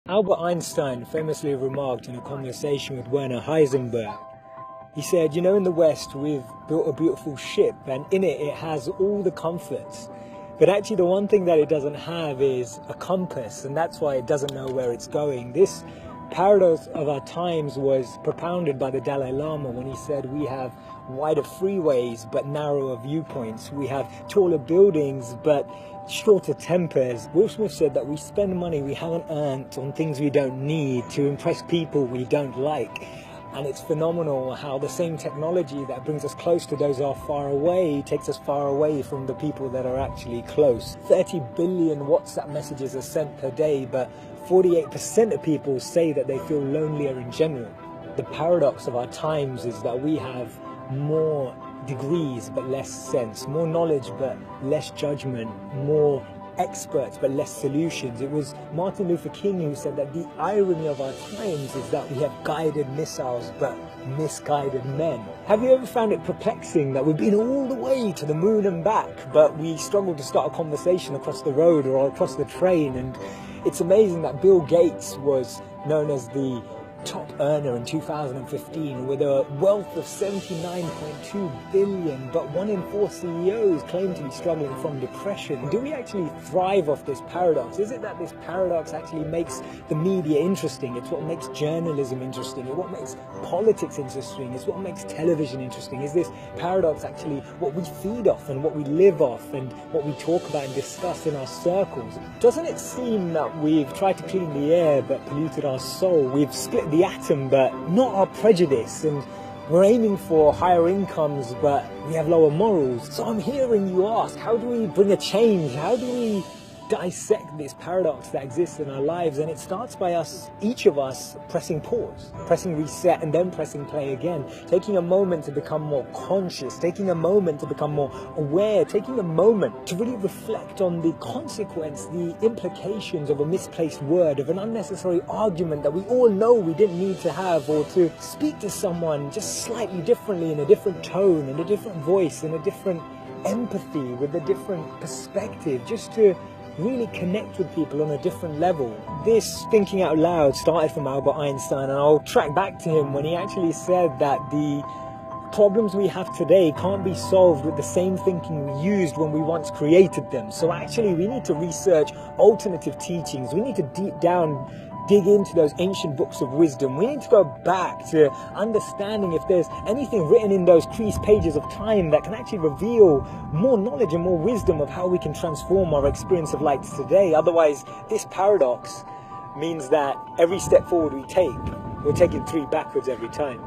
Albert Einstein famously remarked in a conversation with Werner Heisenberg, he said, you know, in the West we've built a beautiful ship and in it has all the comforts. But actually the one thing that it doesn't have is a compass, and that's why it doesn't know where it's going. This paradox of our times was propounded by the Dalai Lama when he said we have wider freeways but narrower viewpoints. We have taller buildings but shorter tempers. Will Smith said that we spend money we haven't earned on things we don't need to impress people we don't like. And it's phenomenal how the same technology that brings us close to those who are far away takes us far away from the people that are actually close. 30 billion WhatsApp messages are sent per day, but 48% of people say that they feel lonelier in general. The paradox of our times is that we have more degrees but less sense, more knowledge but less judgment, more experts but less solutions. It was Martin Luther King who said that the irony of our times is that we have guided missiles but misguided men. Have you ever found it perplexing that we've been all the way to the moon and back, but we struggle to start a conversation across the road or across the train? And it's amazing that Bill Gates was known as the top earner in 2015 with a wealth of 79.2 billion, but 1 in 4 CEOs claim to be struggling from depression. Do we actually thrive off this paradox? Is it that this paradox actually makes the media interesting? It's what makes journalism interesting. It's what makes politics interesting. It's what makes television interesting. Is this paradox actually what we feed off and what we live off and what we talk about and discuss in our circles? Doesn't it seem that we've tried to clean the air but polluted our soul? We've split the atom but not our prejudice, and we're aiming for higher incomes but we have lower morals. So I'm hearing you ask, how do we bring a change? How do we dissect this paradox that exists in our lives? And it starts by us, each of us, pressing pause, pressing reset, and then pressing play again, taking a moment to become more conscious, taking a moment to become more aware, taking a moment to really reflect on the consequence, the implications of a misplaced word, of an unnecessary argument that we all know we didn't need to have, or to speak to someone just slightly differently, in a different tone, in a different voice, in a different empathy, with a different perspective, just to really connect with people on a different level. This thinking out loud started from Albert Einstein, and I'll track back to him when he actually said that the problems we have today can't be solved with the same thinking we used when we once created them. So actually we need to research alternative teachings. We need to dig into those ancient books of wisdom. We need to go back to understanding if there's anything written in those creased pages of time that can actually reveal more knowledge and more wisdom of how we can transform our experience of life today. Otherwise, this paradox means that every step forward we take, we're taking 3 backwards every time.